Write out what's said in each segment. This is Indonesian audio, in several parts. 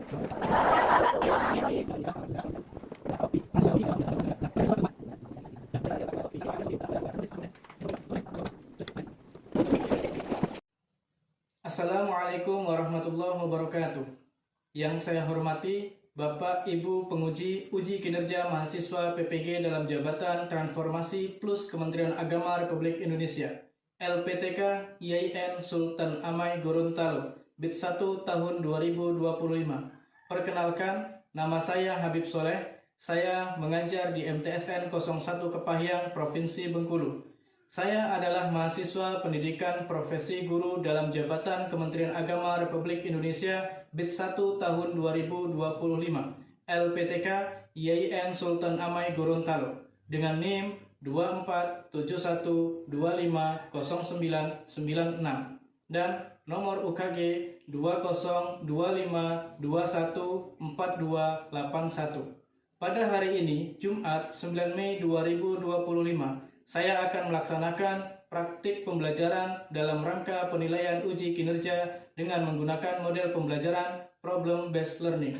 Assalamualaikum warahmatullahi wabarakatuh. Yang saya hormati Bapak Ibu penguji uji kinerja mahasiswa PPG dalam jabatan Transformasi Plus Kementerian Agama Republik Indonesia LPTK IAIN Sultan Amai Gorontalo BIT 1 tahun 2025. Perkenalkan, nama saya Habib Soleh. Saya mengajar di MTSN 01 Kepahyang, Provinsi Bengkulu. Saya adalah mahasiswa pendidikan profesi guru dalam jabatan Kementerian Agama Republik Indonesia BIT 1 tahun 2025 LPTK IAIN Sultan Amai Gorontalo dengan NIM 2471250996 dan nomor UKG 2025214281. Pada hari ini, Jumat 9 Mei 2025, saya akan melaksanakan praktik pembelajaran dalam rangka penilaian uji kinerja dengan menggunakan model pembelajaran Problem Based Learning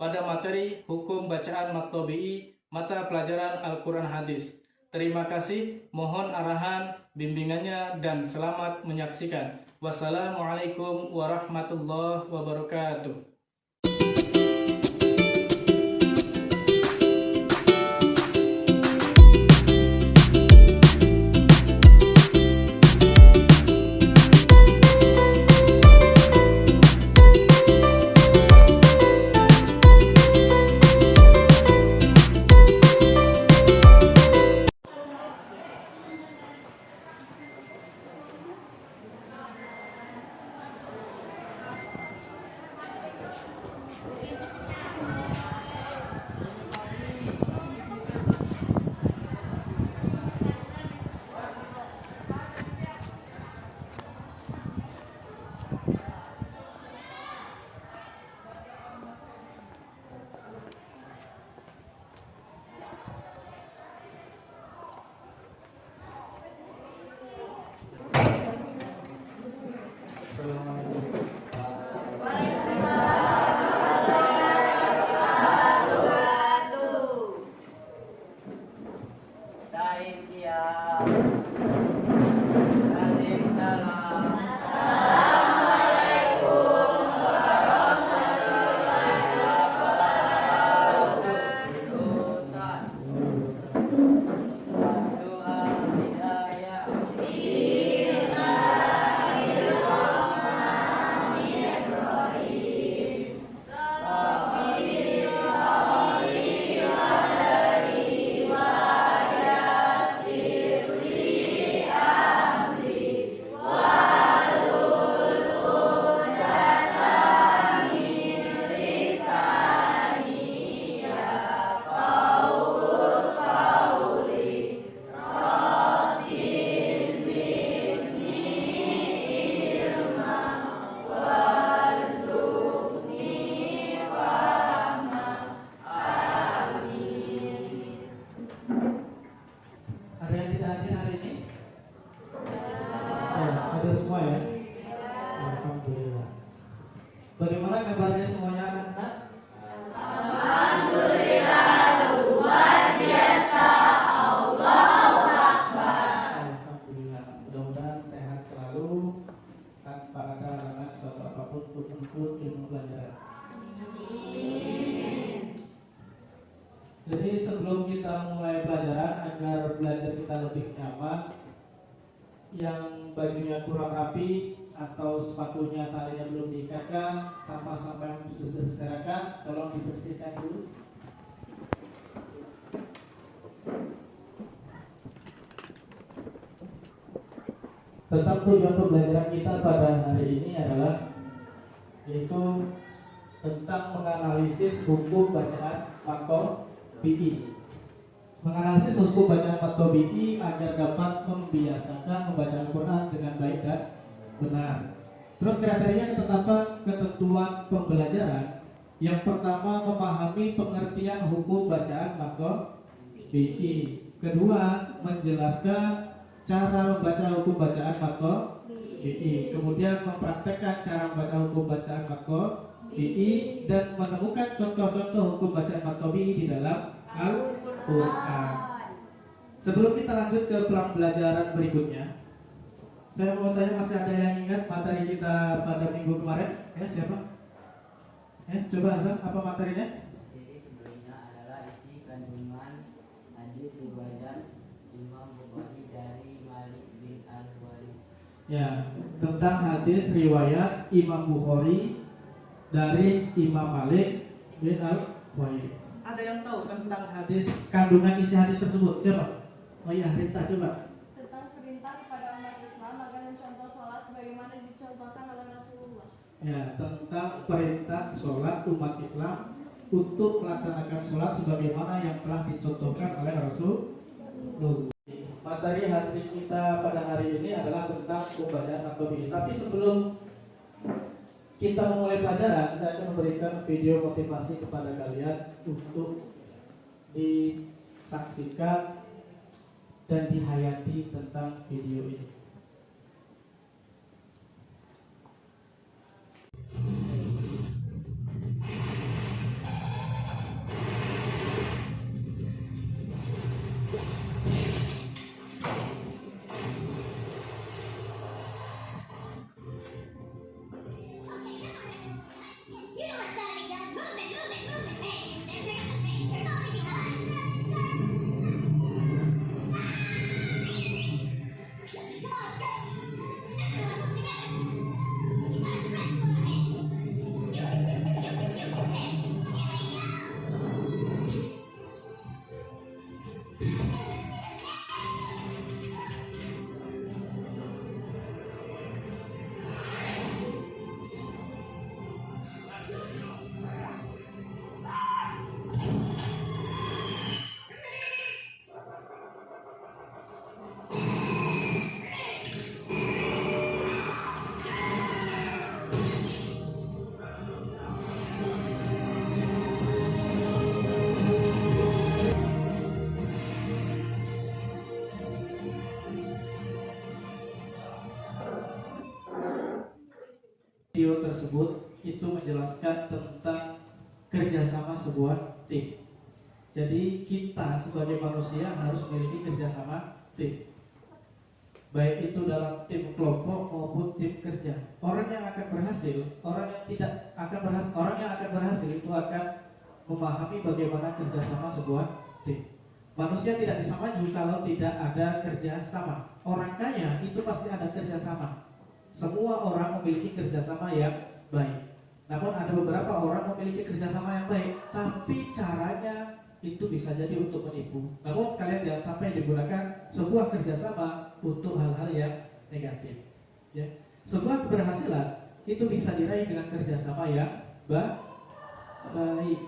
pada materi Hukum Bacaan Maktobi mata pelajaran Al-Quran Hadis. Terima kasih, mohon arahan, bimbingannya, dan selamat menyaksikan. Wassalamualaikum warahmatullahi wabarakatuh. Bagaimana kabarnya semuanya anak-anak? Alhamdulillah, luar biasa. Allahu Akbar. Alhamdulillah, mudah-mudahan sehat selalu tanpa ada halangan suatu apapun untuk menuntut ilmu pelajaran. Jadi sebelum kita mulai pelajaran, agar belajar kita lebih nyaman, yang bajunya kurang rapi atau sepatunya talinya belum diikatkan, sampah-sampah yang sudah berserakan, tolong dibersihkan dulu. Tentang tujuan pembelajaran kita pada hari ini adalah yaitu tentang menganalisis hukum bacaan faktor BI. Menganalisis hukum bacaan faktor BI agar dapat membiasakan membaca Al-Quran dengan baik dan benar. Terus kriterianya ketetapan ketentuan pembelajaran. Yang pertama, memahami pengertian hukum bacaan faktor BI. Kedua, menjelaskan cara membaca hukum bacaan faktor BI. Kemudian mempraktekkan cara membaca hukum bacaan faktor tabi'i dan menemukan contoh-contoh hukum bacaan mad tabi'i di dalam Al-Quran. Sebelum kita lanjut ke pembelajaran berikutnya, saya mau tanya, masih ada yang ingat materi kita pada minggu kemarin? Ya, siapa? Coba Azam, apa materinya? Jadi sebelumnya adalah isi kandungan hadis riwayat Imam Bukhari dari Malik bin Al-Walid. Ya, tentang hadis riwayat Imam Bukhari dari Imam Malik bin Al-Walid. Ada yang tahu tentang hadis, kandungan isi hadis tersebut? Siapa? Oh iya, Rita, coba. Tentang perintah kepada umat Islam agar mencontoh sholat sebagaimana dicontohkan oleh Rasulullah. Ya, tentang perintah sholat umat Islam untuk melaksanakan sholat sebagaimana yang telah dicontohkan oleh Rasulullah. Materi hari kita pada hari ini adalah tentang pembacaan mad tabi'i. Tapi sebelum kita memulai pelajaran, saya akan memberikan video motivasi kepada kalian untuk disaksikan dan dihayati tentang video ini. Video tersebut itu menjelaskan tentang kerjasama sebuah tim. Jadi kita sebagai manusia harus memiliki kerjasama tim, baik itu dalam tim kelompok maupun tim kerja. Orang yang akan berhasil, orang yang akan berhasil itu akan memahami bagaimana kerjasama sebuah tim. Manusia tidak bisa maju kalau tidak ada kerjasama. Orang kaya itu pasti ada kerjasama. Semua orang memiliki kerjasama yang baik. Namun ada beberapa orang memiliki kerjasama yang baik, tapi caranya itu bisa jadi untuk menipu. Namun kalian jangan sampai digunakan sebuah kerjasama untuk hal-hal yang negatif. Ya. Sebuah keberhasilan itu bisa diraih dengan kerjasama yang baik.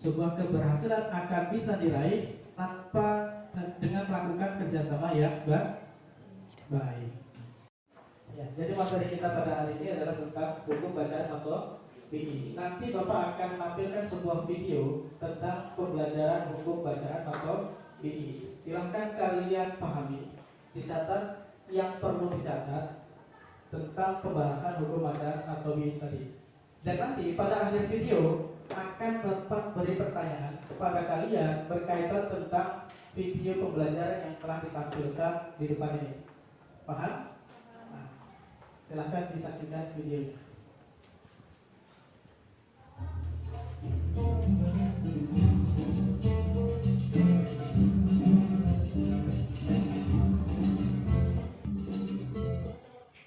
Sebuah keberhasilan akan bisa diraih tanpa dengan melakukan kerjasama yang baik. Ya, jadi materi kita pada hari ini adalah tentang hukum bacaan atau BI. Nanti Bapak akan tampilkan sebuah video tentang pembelajaran hukum bacaan atau BI. Silahkan kalian pahami, dicatat yang perlu dicatat tentang pembahasan hukum bacaan atau BI tadi. Dan nanti pada akhir video akan Bapak beri pertanyaan kepada kalian berkaitan tentang video pembelajaran yang telah ditampilkan di depan ini. Paham? Silahkan disaksikan videonya.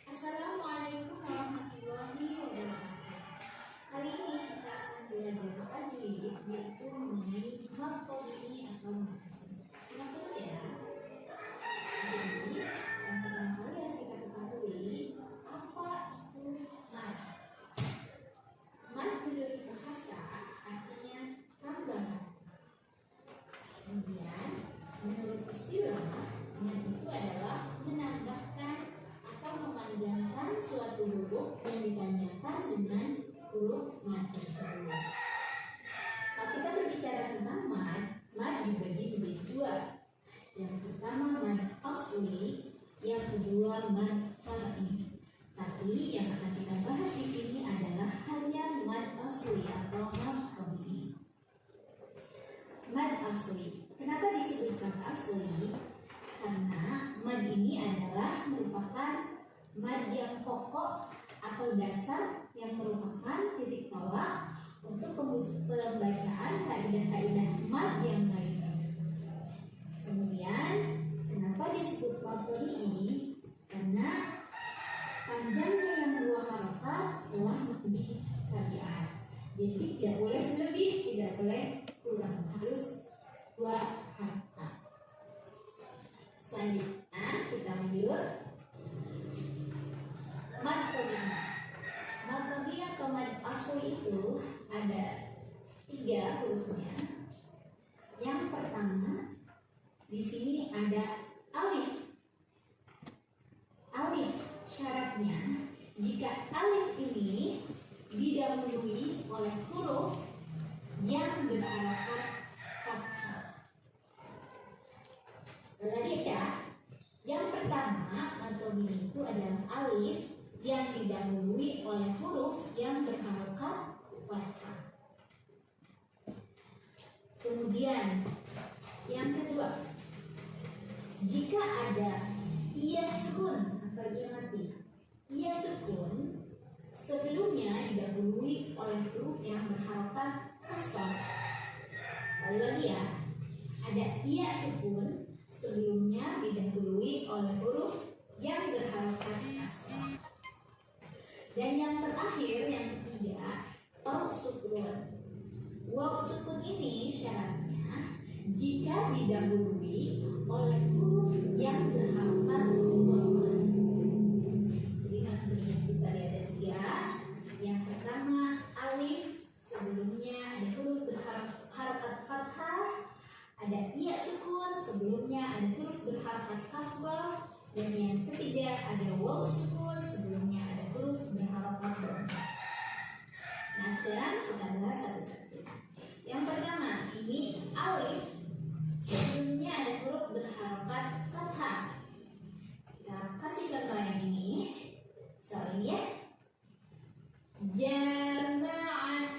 Assalamualaikum warahmatullahi wabarakatuh. Hari ini kita akan belajar tajwid, yaitu mengenai mad tabi'i atau mad asli. Simak terus ya. Jadi, yang pertama kali harus kita ketahui apa itu mad. Mad menurut bahasa artinya tambahan. Kemudian, menurut istilah, mad itu adalah menambahkan atau memanjangkan suatu huruf yang dipanjangkan dengan huruf mad tersebut. Kalau kita berbicara tentang mad, mad dibagi menjadi dua. Yang pertama mad asli, yang kedua mad far'i. Tapi yang akan kita bahas di sini adalah hanya mad asli. asli atau mad tabii. Mad asli. Kenapa disebut mad asli? Karena mad ini adalah merupakan mad yang pokok atau dasar yang merupakan titik tolak untuk pembacaan kaidah-kaidah mad yang lain. Kemudian, kenapa disebut mad tabii? Karena panjangnya yang 2 harokat telah menjadi tabiat. Jadi tidak boleh lebih, tidak boleh kurang, harus 2 harokat. Selanjutnya kita lanjut. Mad tabii. Mad tabii atau mad asli itu ada 3 hurufnya. Yang pertama di sini ada alif. Alif syaratnya jika alif ini didahului oleh huruf yang berharokat fathah. Lagi ya, yang pertama mad tabii itu adalah alif yang didahului oleh huruf yang berharokat fathah. Kemudian yang kedua, jika ada iya sukun atau iya mati, iya sukun sebelumnya didahului oleh huruf yang berharokat kasrah. Sekali lagi ya, ada iya sukun sebelumnya didahului oleh huruf yang berharokat kasrah. Dan yang terakhir, yang ketiga, waw sukun. Waw sukun ini syaratnya jika didahului oleh huruf yang berharokat dhammah. Jadi maksudnya kita lihat ada 3. Yang pertama alif, sebelumnya ada huruf berharokat fathah. Ada iya sukun, sebelumnya ada huruf berharokat kasrah. Dan yang ketiga ada waw sukun, sebelumnya ada huruf berharokat dhammah. Nah sekarang kita bahas satu-satu. Yang pertama ini alif, sebelumnya ada huruf berharokat fathah. Kita kasih contoh yang ini. Soal ini ya. Jama'ah.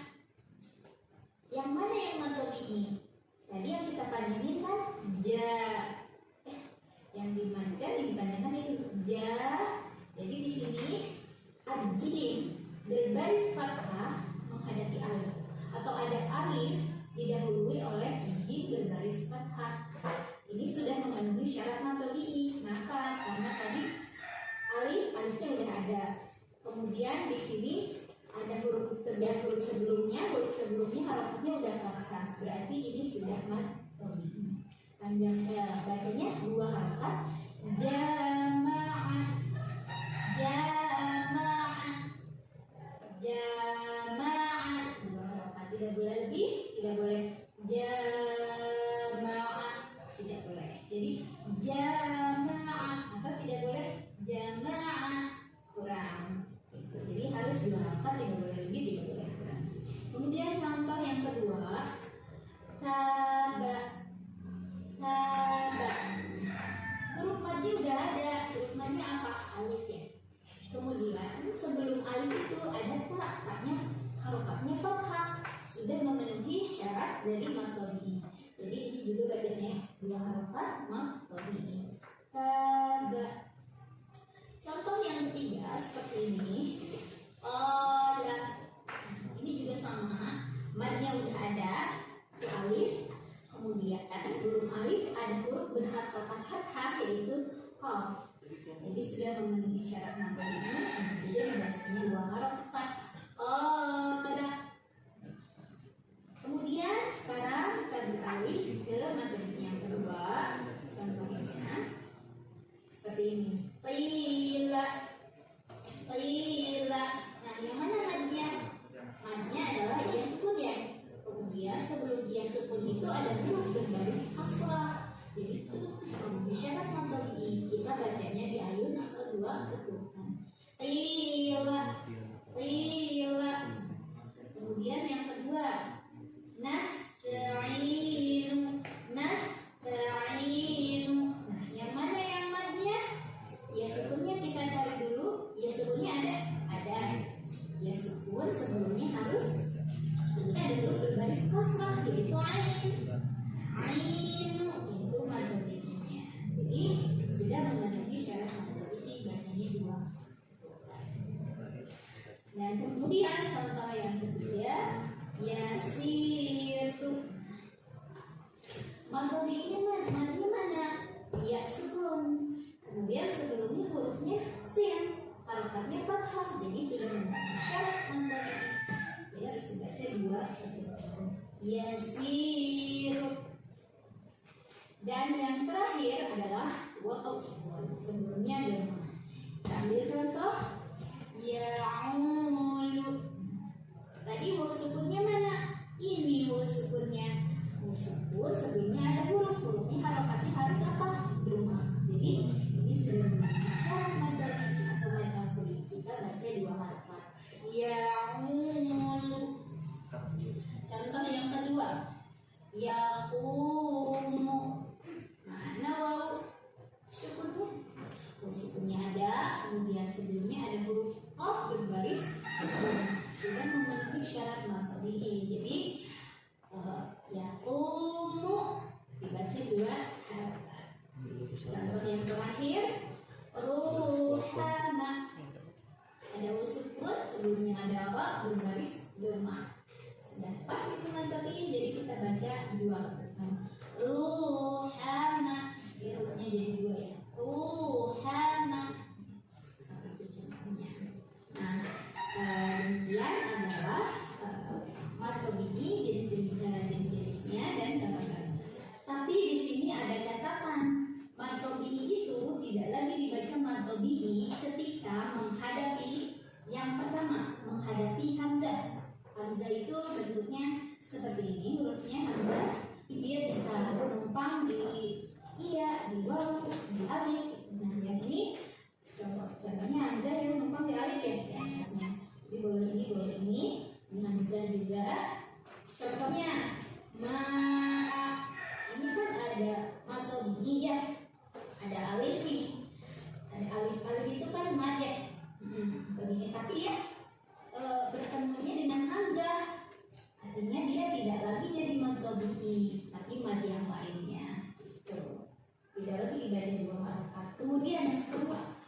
Yang mana yang mad tabii? Tadi yang kita panjangin kan yang dipanjangkan itu ja. Jadi di sini ada jim berbaris fathah menghadapi alif, atau ada alif didahului oleh jim berbaris fathah. Ini sudah memenuhi syarat mad tabii. Kenapa? Karena tadi alifnya udah ada. Kemudian di sini ada huruf sebelumnya harokatnya udah fathah. Berarti ini sudah mad tabii. Panjang bacanya 2 harokat. Jama'ah, jama'ah, jama'ah, 2 harokat. Tidak boleh lebih, tidak boleh jama'ah, tidak boleh. Jadi jama'ah, atau tidak boleh jama'ah, kurang. Gitu. Jadi harus 2 harokat, tidak boleh lebih, tidak boleh kurang. Kemudian contoh yang kedua, taba. Taba. Huruf madnya udah ada. Huruf madnya apa? Alif ya. Kemudian sebelum alif itu ada ta. Ta-nya harokatnya fathah. Sudah memenuhi syarat dari mad tabii. Jadi ini juga bacanya 2 harokat mad tabii. Taba. Contoh yang ketiga seperti ini. Qala. Ini juga sama. Madnya udah ada. Itu alif. Kemudian sebelum alif ada huruf berharokat fathah yaitu qaf. Jadi sudah memenuhi syarat mad tabii. Ini juga dibacanya 2 harokat. Qala. Kemudian sekarang kita beralih ke mad tabii yang kedua. Contohnya seperti ini. Qila. Qila. Nah, yang mana madnya? Madnya adalah iya sukun ya. Kemudian sebelum iya sukun itu ada huruf berbaris kasrah. Jadi itu memenuhi syarat mad tabii. Kita bacanya di ayun atau 2 ketukan. Mad tabi'inya mana? Ya sukun. Kemudian sebelumnya hurufnya sin, harokatnya fathah, jadi sudah memenuhi syarat mad tabi'i. Jadi harus dibaca dua yasir. Dan yang terakhir adalah waw sukun, sebelumnya dhamma. Kita ambil contoh ya'ulu. Tadi waw sukunnya mana? Ini waw sukunnya. Waw sukun sebelumnya ada hurufnya harokatnya harus apa? Dhamma. Jadi ini sudah memenuhi syarat mad tabi'i atau mad asli. Kita baca dua harokat. Ya'ulu. Contoh yang kedua, yaqumu. Mana waw sukunnya? Waw sukunnya ada, kemudian sebelumnya ada huruf qaf berbaris sudah memenuhi syarat mad tabi'i. Jadi yaqumu dibaca dua harokat. Contoh yang terakhir, ruhama. Ada waw sukun, sebelumnya ada apa? Berbaris dhamma. Sudah pas itu mad tabi'i, jadi kita baca dua harokat. Ruhama, hurufnya jadi dua ya. Ruhama. Itu contohnya. Nah, demikian adalah mad tabi'i jenis-jenisnya dan catatannya. Tapi di sini ada catatan. Mad tabi'i itu tidak lagi dibaca mad tabi'i ketika menghadapi yang pertama, menghadapi hamzah. Hamzah itu bentuknya seperti ini, hurufnya hamzah. Dia bisa menumpang di iya, di waw, di alif. Nah, yang ini contohnya hamzah yang menumpang di alif ya, di atasnya. Jadi boleh ini. Ini hamzah juga. Contohnya ma'a. Ini kan ada mad tabi'i ya. Ada alif nih. Ada alif itu kan mad ya. Tapi ya bertemunya dengan hamzah. Artinya dia tidak lagi jadi mad tabi'i, tapi mad yang lainnya. Gitu. Tidak lagi dibaca dua harokat. Kemudian yang kedua,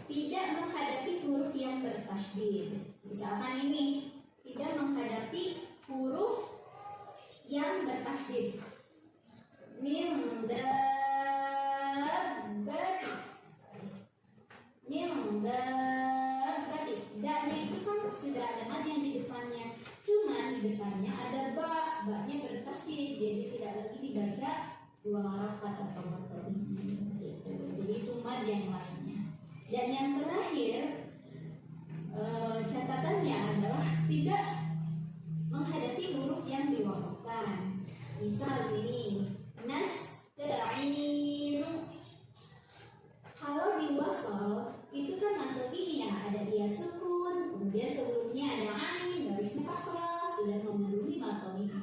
tidak menghadapi huruf yang bertasydid. Misalkan ini, tidak menghadapi huruf yang bertasydid. Min dabbati. Daknya itu kan sudah ada mad yang di depannya. Cuman di depannya ada ba-nya bertasydid, jadi tidak lagi dibaca dua harokat atau mad tabi'i. Jadi itu mad yang lainnya. Dan yang terakhir, catatannya adalah tidak menghadapi huruf yang diwakafkan. Misal sini nasta'inu. Kalau di wasal itu kan mad tabi'i ya, ada dia sukun, kemudian sebelumnya ada ain, garisnya kasrah, sudah memenuhi mad tabi'i.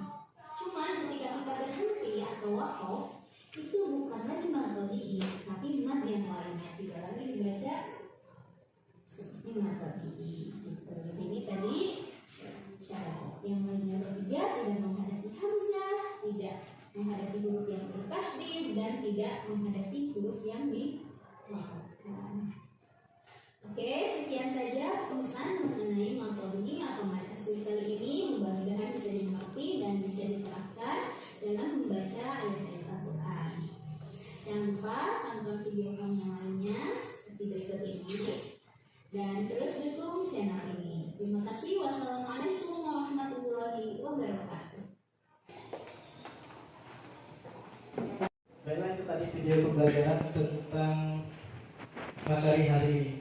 Cuman ketika kita berhenti atau waqaf, itu bukan lagi mad tabi'i, tapi mad yang lainnya, tidak lagi dibaca seperti mad tabi'i. Gitu. Ini tadi syarat. Yang lainnya ketiga, tidak menghadapi hamzah, tidak menghadapi huruf yang bertasydid, dan tidak menghadapi huruf yang diwakafkan. Oke, sekian saja pembahasan mengenai mad tabi'i atau mad asli kali ini. Mudah-mudahan bisa dimengerti dan bisa diterapkan dalam membaca ayat-ayat Al-Quran. Jangan lupa tonton video kami yang lainnya seperti berikut ini dan terus dukung channel ini. Terima kasih. Wassalamualaikum warahmatullahi wabarakatuh. Baiklah, itu tadi video pembelajaran tentang materi hari ini.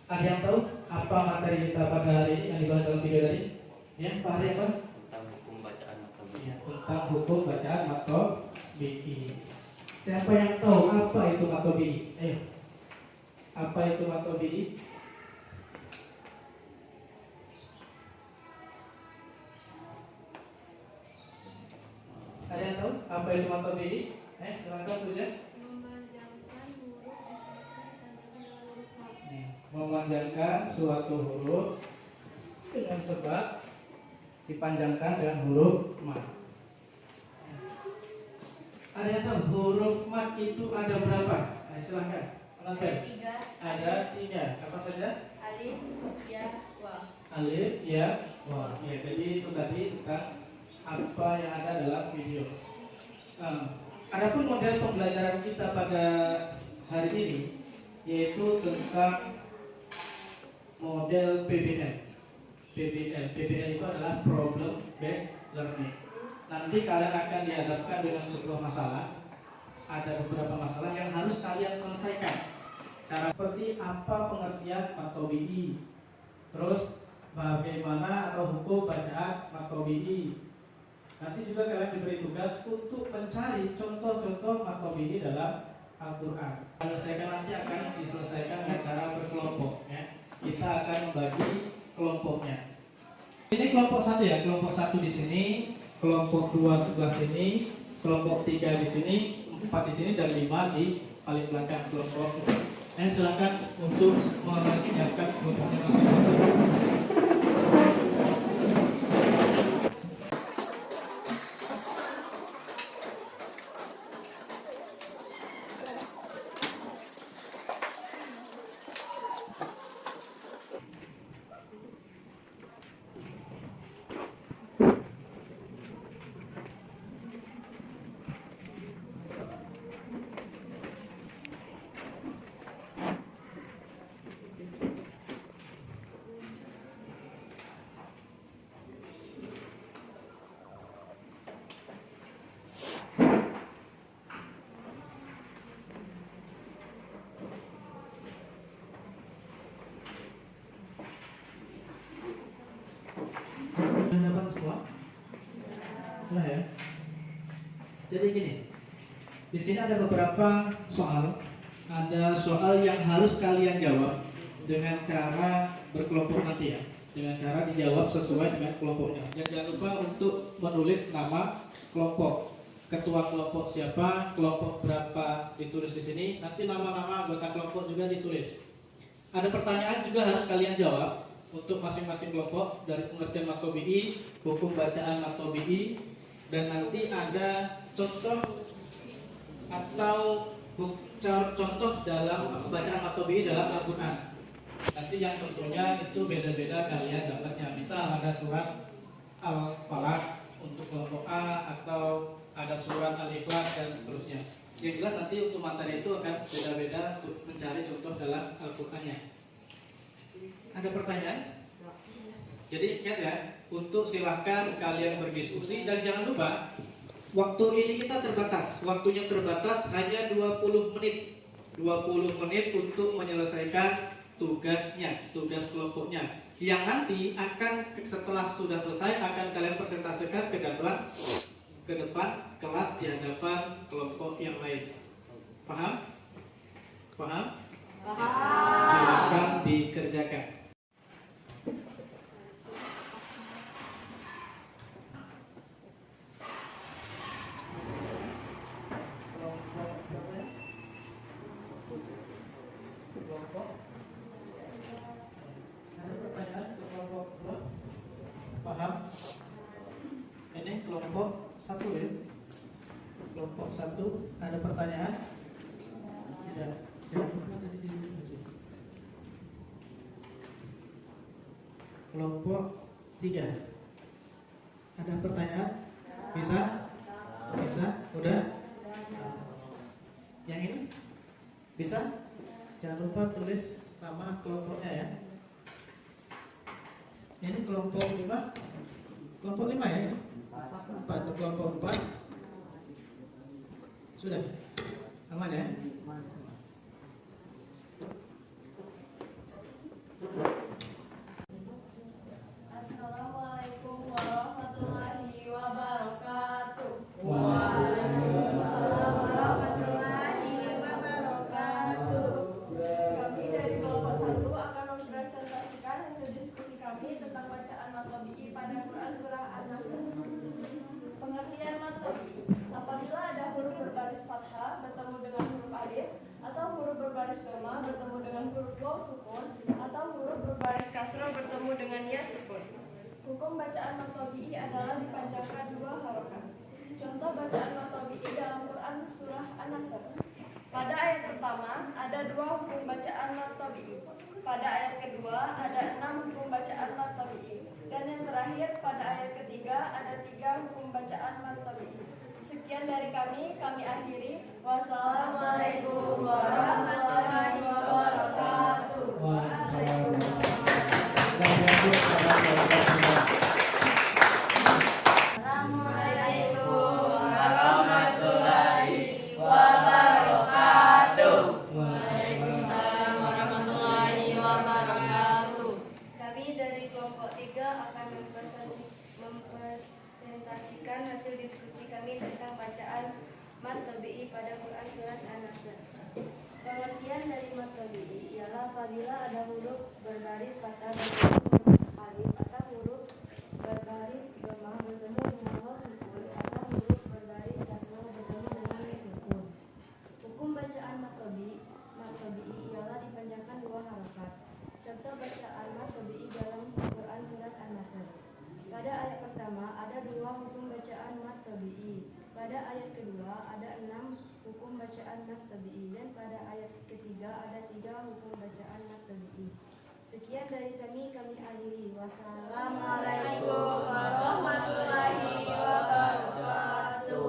Ada yang tahu apa materi kita pada hari ini yang dibahas dalam video tadi? Ya, Pak Hari apa? Tentang hukum bacaan mad tabi'i. Ya, tentang hukum bacaan mad tabi'i. Siapa yang tahu apa itu mad tabi'i? Ayo. Apa itu mad tabi'i? Ada yang tahu apa itu mad tabi'i? Silakan tulis ya. Memanjangkan huruf disebutkan dengan huruf mad. Memanjangkan suatu huruf dengan sebab dipanjangkan dengan huruf mad. Ada yang tahu huruf mad itu ada berapa? Silahkan. Menonton. Ada 3. Apa saja? Alif, ya, waw. Alif, ya, waw. Ya, jadi itu tadi tentang apa yang ada dalam video. Adapun model pembelajaran kita pada hari ini yaitu tentang model PBL. PBL itu adalah problem based learning. Nanti kalian akan dihadapkan dengan sebuah masalah. Ada beberapa masalah yang harus kalian selesaikan. Cara seperti apa pengertian matobi'i, terus bagaimana atau hukum bacaan matobi'i. Nanti juga kalian diberi tugas untuk mencari contoh-contoh matobi'i dalam Al-Quran. Selesaikan nanti akan diselesaikan dengan cara berkelompok. Ya. Kita akan membagi kelompoknya. Ini kelompok satu ya, kelompok satu di sini, kelompok 2 sebelah sini, kelompok 3 di sini, 4 di sini, dan 5 di paling belakang kelompok. Silakan untuk menyiapkan kelompoknya masing-masing. Sudah dapat semua? Sudah ya. Jadi gini, di sini ada beberapa soal. Ada soal yang harus kalian jawab dengan cara berkelompok nanti ya. Dengan cara dijawab sesuai dengan kelompoknya. Dan jangan lupa untuk menulis nama kelompok. Ketua kelompok siapa, kelompok berapa ditulis di sini. Nanti nama-nama anggota kelompok juga ditulis. Ada pertanyaan juga harus kalian jawab untuk masing-masing kelompok dari pengertian matobi'i, hukum bacaan matobi'i, dan nanti ada contoh atau contoh dalam bacaan matobi'i dalam Al-Quran. Nanti yang tentunya itu beda-beda kalian dapatnya. Misal ada surat Al-Falaq untuk kelompok A, atau ada surat Al-Ikhlas, dan seterusnya. Yang jelas nanti untuk materi itu akan beda-beda untuk mencari contoh dalam Al-Qurannya. Ada pertanyaan? Jadi ingat ya, untuk silahkan kalian berdiskusi, dan jangan lupa waktu ini kita terbatas. Waktunya terbatas hanya 20 menit. 20 menit untuk menyelesaikan tugasnya, tugas kelompoknya. Yang nanti akan setelah sudah selesai akan kalian presentasikan ke depan kelas di hadapan kelompok yang lain. Paham? Paham? Silakan dikerjakan. Paham? Ini kelompok 1 ya. Kelompok 1 ada pertanyaan? Tidak. Kelompok 3 ada pertanyaan? Bisa? Bisa? Udah? Yang ini? Bisa? Jangan lupa tulis nama kelompoknya ya. Ini kelompok 5. Kelompok 5 ya ini? 4. Kelompok 4. Sudah? Aman ya? Assalamualaikum warahmatullahi wabarakatuh. Waalaikumsalam warahmatullahi wabarakatuh. Kami dari kelompok 1 akan mempresentasikan hasil diskusi kami tentang bacaan matobi'i pada Quran Surah An-Nasr. Pengertian matobi'i: apabila ada huruf berbaris fathah bertemu dengan huruf alif, atau huruf berbaris dhamma bertemu dengan huruf waw sukun, atau huruf berbaris kasrah bertemu dengan ya sukun. Hukum bacaan matobi'i adalah dipanjangkan 2 harokat. Contoh bacaan matobi'i dalam Quran Surah An-Nasr. Pada ayat pertama ada 2 hukum bacaan matobi'i. Pada ayat kedua ada 6 hukum bacaan matobi'i. Dan yang terakhir pada ayat ketiga ada 3 hukum bacaan matobi'i. Sekian. Sekian dari kami akhiri. Wassalamualaikum warahmatullahi wabarakatuh. Assalamualaikum warahmatullahi wabarakatuh. Waalaikumsalam warahmatullahi wabarakatuh. Kami dari kelompok 3 akan mempresentasikan hasil diskusi kami tentang bacaan mat tabi'i pada Quran surat An-Nasr. Pengertian dari mat tabi'i ialah apabila ada huruf berbaris patah bertemu huruf alif atau huruf berbaris dhammah bertemu dengan waw sukun atau huruf berbaris kasrah bertemu dengan ya sukun. Hukum bacaan mat tabi'i ialah dipanjangkan 2 harokat. Contoh bacaan mat tabi'i dalam Quran surat An-Nasr. Pada ayat pertama ada 2 hukum bacaan mat tabi'i. Pada ayat kedua ada 6 hukum bacaan mat tabi'i dan pada ayat ketiga ada 3 hukum bacaan mat tabi'i. Sekian dari kami akhiri. Wassalamualaikum warahmatullahi wabarakatuh.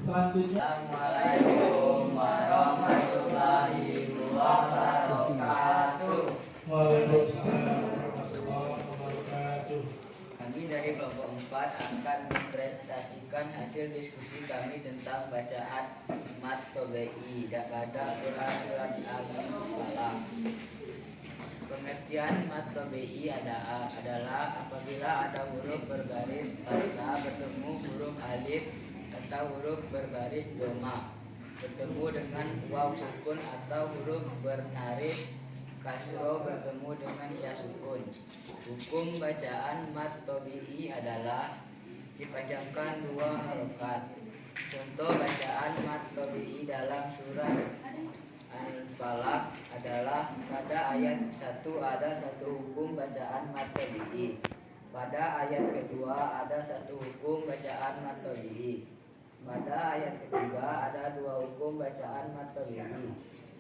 Selanjutnya Assalamualaikum warahmatullahi wabarakatuh. Waalaikumsalam warahmatullahi wabarakatuh. Kami dari kelompok 4 akan mempresentasikan hasil diskusi kami tentang bacaan mat tabi'i pada Quran surat Al-Falaq. Pengertian mat tabi'i adalah apabila ada huruf berbaris fathah bertemu huruf alif atau huruf berbaris dhammah bertemu dengan waw sukun atau huruf berbaris kasroh bertemu dengan ya sukun. Hukum bacaan mat tabi'i adalah dipanjangkan 2 harokat. Contoh bacaan mat tabi'i dalam surat Al-Falaq adalah pada ayat 1 ada 1 hukum bacaan mat tabi'i. Pada ayat kedua ada 1 hukum bacaan mat tabi'i. Pada ayat ketiga ada 2 hukum bacaan mat tabi'i.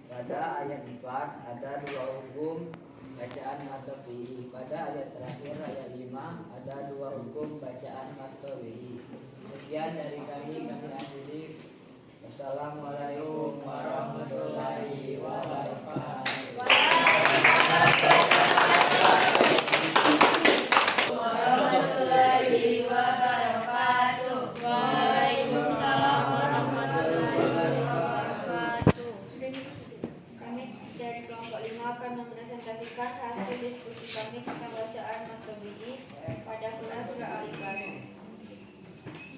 Pada ayat 4 ada 2 hukum bacaan mat tabi'i. Pada ayat terakhir ayat 5 ada 2 hukum bacaan mat tabi'i. Sekian dari kami akhiri. Wassalamualaikum warahmatullahi wabarakatuh. Warahmatullahi wabarakatuh. Waalaikumsalam warahmatullahi wabarakatuh. Kami dari kelompok 5 akan mempresentasikan hasil diskusi kami tentang bacaan mat tabi'i pada Quran surah Al-Ikhlas.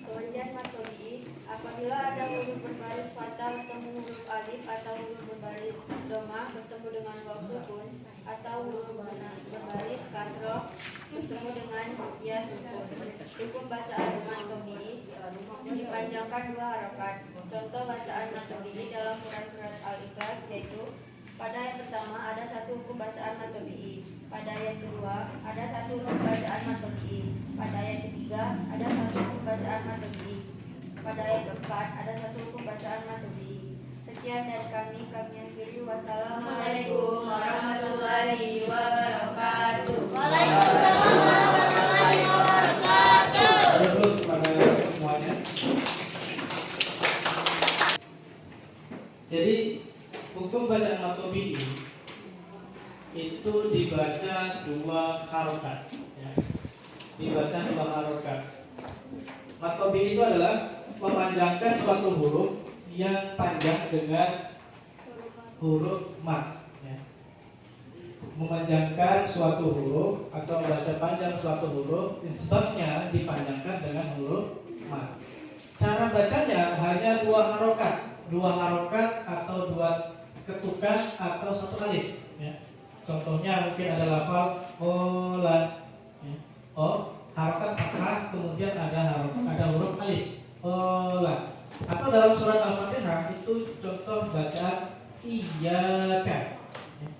Pengertian mat tabi'i apabila ada huruf berbaris fathah bertemu huruf alif atau huruf berbaris dhammah bertemu dengan waw sukun atau huruf berbaris kasroh bertemu dengan ya sukun. Hukum bacaan mat tabi'i dipanjangkan 2 harokat. Contoh bacaan mat tabi'i dalam Quran surat Al-Ikhlas yaitu pada ayat pertama ada 1 hukum bacaan mat tabi'i. Pada ayat kedua ada 1 hukum bacaan mat tabi'i. Pada ayat ketiga ada 1 hukum bacaan mat tabi'i. Pada ayat keempat ada 1 hukum bacaan mat tabi'i. Sekian dari kami akhiri. Wassalamualaikum warahmatullahi wabarakatuh. Waalaikumsalam warahmatullahi wabarakatuh. Terus kepada semuanya. Jadi hukum bacaan mat tabi'i itu dibaca 2 harokat, ya. Dibaca 2 harokat. Mat tabi'i itu adalah memanjangkan suatu huruf yang panjang dengan huruf mat, ya. Memanjangkan suatu huruf atau baca panjang suatu huruf yang sebabnya dipanjangkan dengan huruf mat. Cara bacanya hanya 2 harokat, 2 harokat atau 2 ketukan atau 1 alif, ya. Contohnya mungkin ada lafal ola, ya. O harokat fathah kemudian ada huruf alif ola. Atau dalam surat Al-Fatihah itu contoh bacaan iyyaka.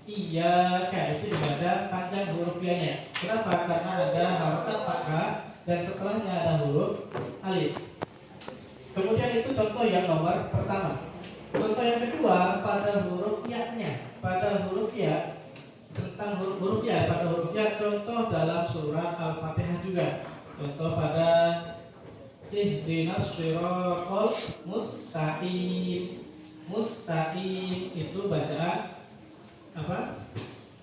Iyyaka itu dibaca panjang huruf ya-nya. Kenapa? Karena ada harokat fathah dan setelahnya ada huruf alif. Kemudian itu contoh yang nomor pertama. Contoh yang kedua pada huruf ya-nya. Pada huruf ya tentang huruf-huruf ya, pada hurufnya. Contoh dalam surat Al-Fatihah juga. Contoh pada ihdinas shiratal mustaqim. Mustaqim itu bacaan apa?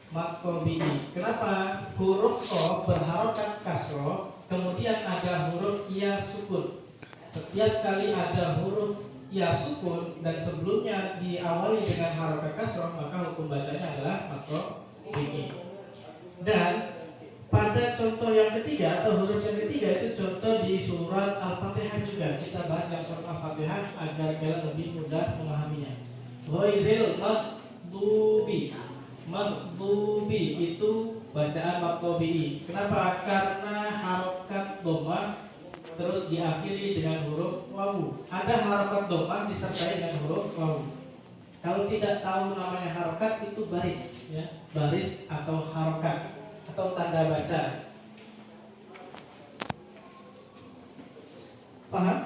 Mad tabi'i. Kenapa? Huruf Q berharokat kasroh, kemudian ada huruf ya sukun. Setiap kali ada huruf ya sukun dan sebelumnya diawali dengan harokat kasroh, maka hukum bacanya adalah mad tabi'i. Dan pada contoh yang ketiga atau huruf yang ketiga itu contoh di surat Al-Fatihah juga. Kita bahas yang surat Al-Fatihah agar kalian lebih mudah memahaminya. Ghairil maghdubi. Maghdubi itu bacaan mad tabi'i. Kenapa? Karena harokat dhammah terus diakhiri dengan huruf wawu. Ada harokat dhammah disertai dengan huruf wawu. Kalau tidak tahu namanya harokat itu baris, ya, baris atau harokat atau tanda baca. Paham?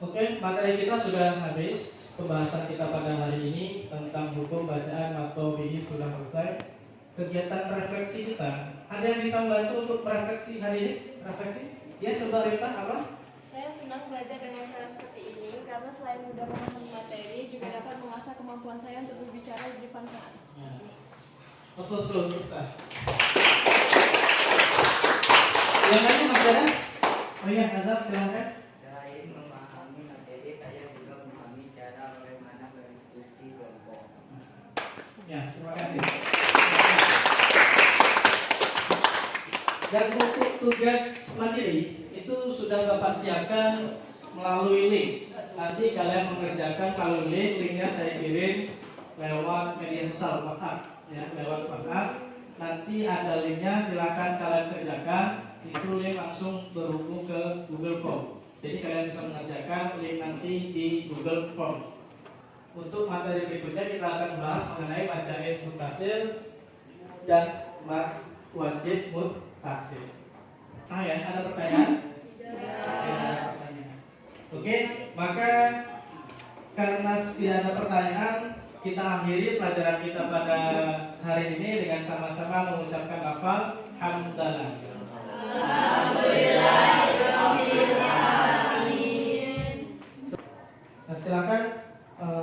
Oke, materi kita sudah habis. Pembahasan kita pada hari ini tentang hukum bacaan mad tabi'i sudah selesai. Kegiatan refleksi kita, ada yang bisa membantu untuk refleksi hari ini? Refleksi? Ya, coba Rita, apa? Saya senang belajar dengan cara seperti ini karena selain mudah memahami materi, juga dapat mengasah kemampuan saya untuk berbicara di depan kelas. Fokus dulu kita. Yang lain masih ada? Oh iya, Azhar silakan. Selain memahami materi, saya juga memahami cara bagaimana berdiskusi kelompok. Ya, terima kasih. Dan untuk tugas mandiri itu sudah Bapak siapkan melalui link. Nanti kalian mengerjakan melalui link. Linknya saya kirim lewat media sosial WhatsApp, ya, lewat WhatsApp. Nanti ada linknya, silakan kalian kerjakan. Itu link langsung berhubung ke Google Form. Jadi kalian bisa mengerjakan link nanti di Google Form. Untuk materi berikutnya kita akan bahas mengenai baca mutasil dan wajib mutasil. Ya, ada pertanyaan? Tidak. Oke, maka karena tidak ada pertanyaan, kita akhiri pelajaran kita pada hari ini dengan sama-sama mengucapkan lafaz hamdalah. Nah, silakan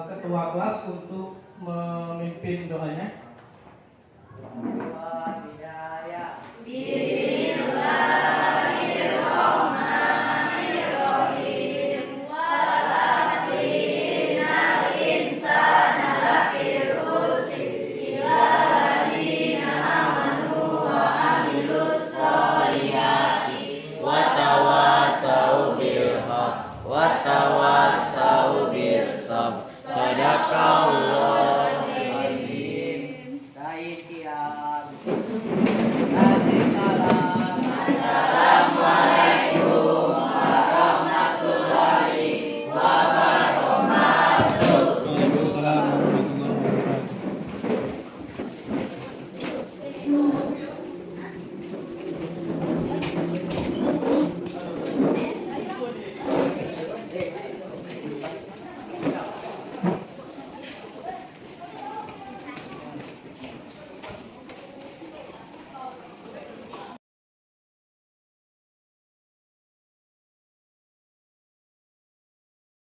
ketua kelas untuk memimpin doanya.